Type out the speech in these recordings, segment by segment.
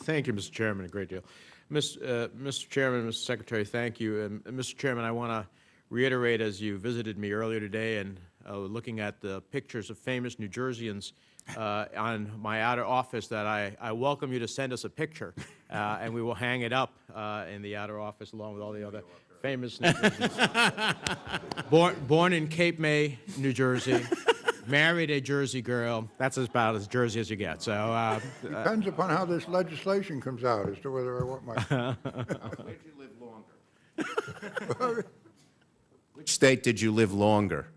Thank you, Mr. Chairman, a great deal. Mr. Chairman, Mr. Secretary, thank you. And Mr. Chairman, I want to reiterate, as you visited me earlier today and looking at the pictures of famous New Jerseyans on my outer office, that I welcome you to send us a picture, and we will hang it up in the outer office along with all the other famous New Jerseyans. Born in Cape May, New Jersey. Married a Jersey girl. That's about as Jersey as you get. So depends upon how this legislation comes out as to whether I want my. Where'd you live longer? Which state did you live longer?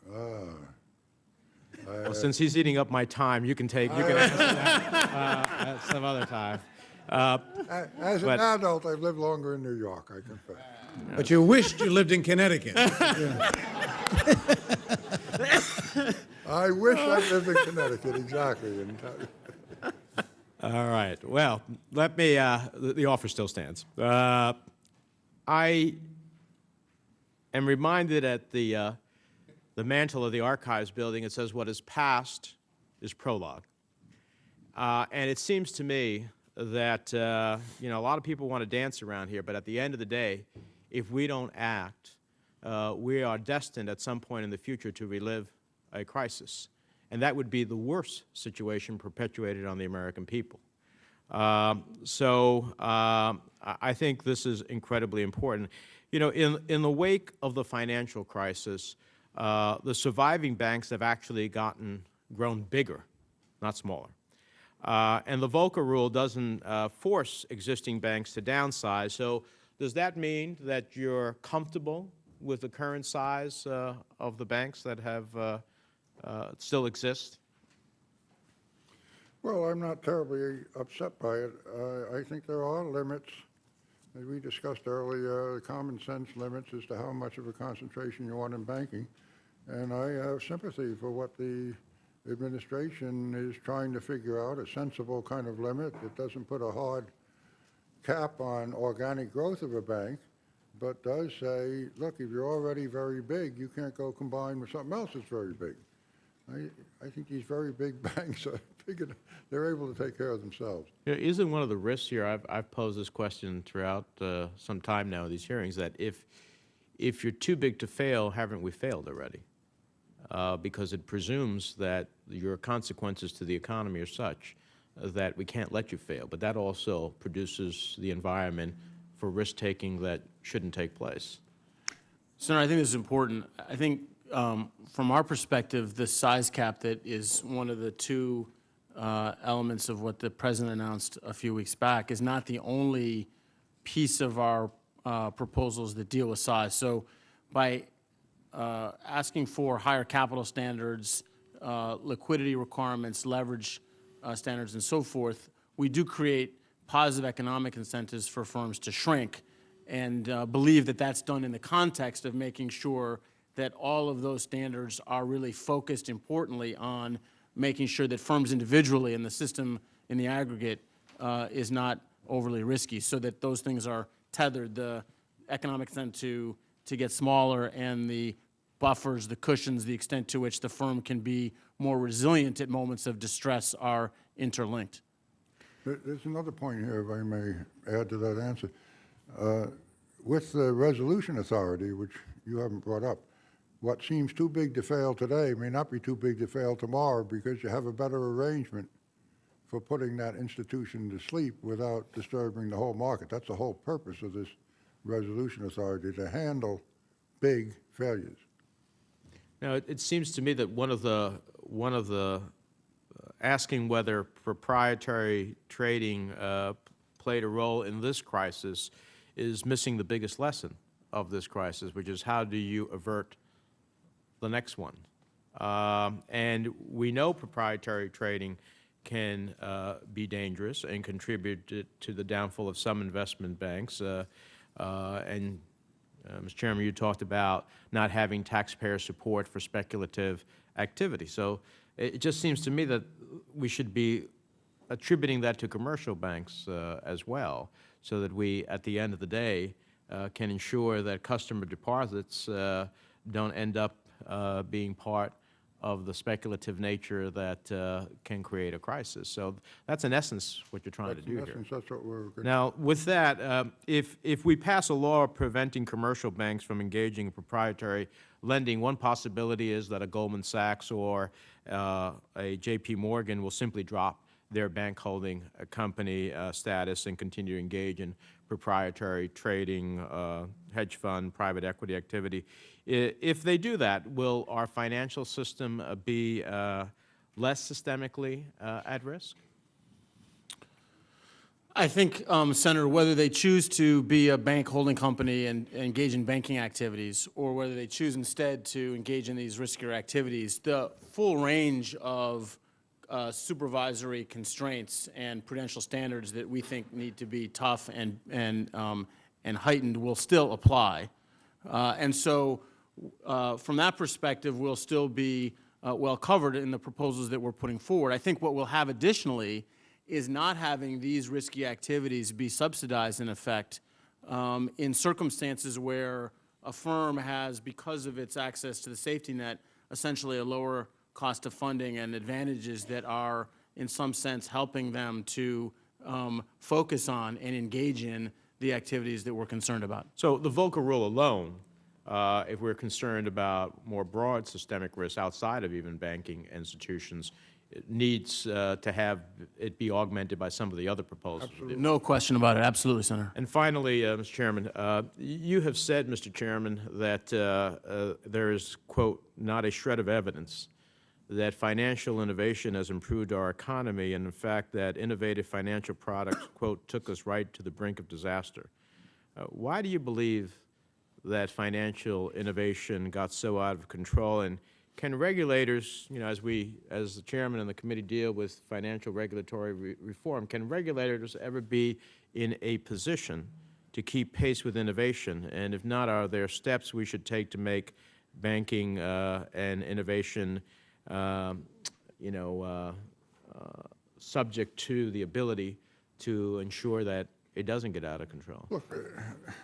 well, since he's eating up my time, you can answer that some other time. As an adult, I've lived longer in New York, I confess. But you wished you lived in Connecticut. I wish I lived in Connecticut, exactly. All right. Well, let me. The offer still stands. I am reminded at the mantle of the Archives building, it says, "What is past is prologue." And it seems to me that a lot of people want to dance around here, but at the end of the day, if we don't act, we are destined at some point in the future to relive a crisis. And that would be the worst situation perpetuated on the American people. So I think this is incredibly important. In the wake of the financial crisis, the surviving banks have actually grown bigger, not smaller. And the Volcker rule doesn't force existing banks to downsize. So does that mean that you're comfortable with the current size of the banks that have still exist? Well, I'm not terribly upset by it. I think there are limits, as we discussed earlier, common sense limits as to how much of a concentration you want in banking. And I have sympathy for what the administration is trying to figure out, a sensible kind of limit that doesn't put a hard cap on organic growth of a bank, but does say, look, if you're already very big, you can't go combine with something else that's very big. I think these very big banks are big enough, they're able to take care of themselves. Isn't one of the risks here, I've posed this question throughout some time now in these hearings, that if you're too big to fail, haven't we failed already? Because it presumes that your consequences to the economy are such that we can't let you fail. But that also produces the environment for risk-taking that shouldn't take place. Senator, I think this is important. I think from our perspective, the size cap that is one of the two elements of what the President announced a few weeks back is not the only piece of our proposals that deal with size. So by asking for higher capital standards, liquidity requirements, leverage standards, and so forth, we do create positive economic incentives for firms to shrink, and believe that that's done in the context of making sure that all of those standards are really focused, importantly, on making sure that firms individually and the system in the aggregate is not overly risky, so that those things are tethered, the economic incentive to get smaller and the buffers, the cushions, the extent to which the firm can be more resilient at moments of distress are interlinked. There's another point here, if I may add to that answer. With the resolution authority, which you haven't brought up, what seems too big to fail today may not be too big to fail tomorrow, because you have a better arrangement for putting that institution to sleep without disturbing the whole market. That's the whole purpose of this resolution authority, to handle big failures. Now, it seems to me that one of the asking whether proprietary trading played a role in this crisis is missing the biggest lesson of this crisis, which is how do you avert the next one? And we know proprietary trading can be dangerous and contribute to the downfall of some investment banks. Mr. Chairman, you talked about not having taxpayer support for speculative activity. So it just seems to me that we should be attributing that to commercial banks as well, so that we, at the end of the day, can ensure that customer deposits don't end up being part of the speculative nature that can create a crisis. So that's in essence what you're trying to do In here. essence, that's what we're going to. Now, with that, if we pass a law preventing commercial banks from engaging in proprietary lending, one possibility is that a Goldman Sachs or a J.P. Morgan will simply drop their bank holding company status and continue to engage in proprietary trading, hedge fund, private equity activity. If they do that, will our financial system be less systemically at risk? I think, Senator, whether they choose to be a bank holding company and engage in banking activities, or whether they choose instead to engage in these riskier activities, the full range of supervisory constraints and prudential standards that we think need to be tough and heightened will still apply. And so, from that perspective, we'll still be well covered in the proposals that we're putting forward. I think what we'll have additionally is not having these risky activities be subsidized in effect in circumstances where a firm has, because of its access to the safety net, essentially a lower cost of funding and advantages that are, in some sense, helping them to focus on and engage in the activities that we're concerned about. So the Volcker rule alone, if we're concerned about more broad systemic risks outside of even banking institutions, it needs to have it be augmented by some of the other proposals. No question about it. Absolutely, Senator. And finally, Mr. Chairman, you have said, Mr. Chairman, that there is, quote, not a shred of evidence that financial innovation has improved our economy, and in fact that innovative financial products, quote, took us right to the brink of disaster. Why do you believe that financial innovation got so out of control? And can regulators, you know, as the chairman and the committee deal with financial regulatory reform, can regulators ever be in a position to keep pace with innovation? And if not, are there steps we should take to make banking and innovation subject to the ability to ensure that it doesn't get out of control? Look,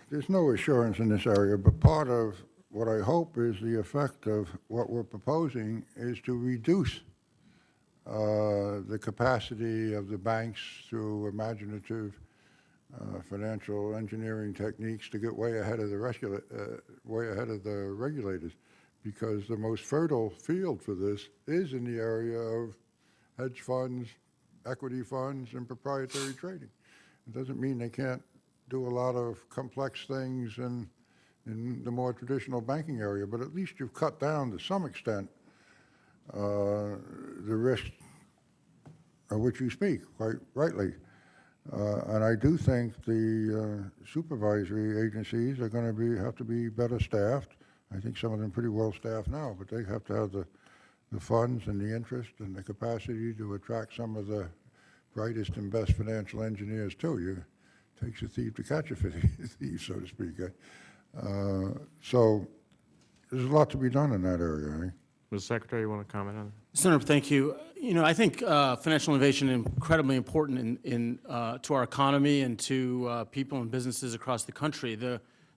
there's no assurance in this area, but part of what I hope is the effect of what we're proposing is to reduce the capacity of the banks through imaginative financial engineering techniques to get way ahead of the regulators, because the most fertile field for this is in the area of hedge funds, equity funds, and proprietary trading. It doesn't mean they can't do a lot of complex things in the more traditional banking area, but at least you've cut down to some extent the risk of which you speak, quite rightly. And I do think the supervisory agencies are going to have to be better staffed. I think some of them are pretty well staffed now, but they have to have the funds and the interest and the capacity to attract some of the brightest and best financial engineers too. It takes a thief to catch a thief, so to speak. So there's a lot to be done in that area. I think. Mr. Secretary, you want to comment on that? Senator, thank you. You know, I think financial innovation is incredibly important to our economy and to people and businesses across the country.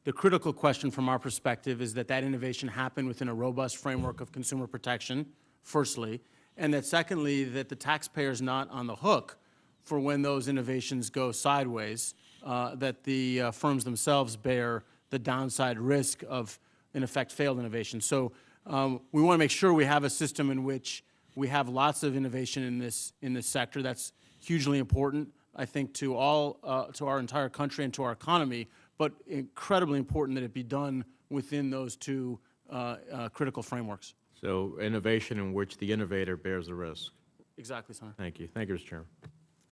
The critical question from our perspective is that innovation happen within a robust framework of consumer protection, firstly, and that secondly, that the taxpayer's not on the hook for when those innovations go sideways, that the firms themselves bear the downside risk of, in effect, failed innovation. So we want to make sure we have a system in which we have lots of innovation in this sector. That's hugely important, I think, to our entire country and to our economy, but incredibly important that it be done within those two critical frameworks. So innovation in which the innovator bears the risk. Exactly, Senator. Thank you. Thank you, Mr. Chairman.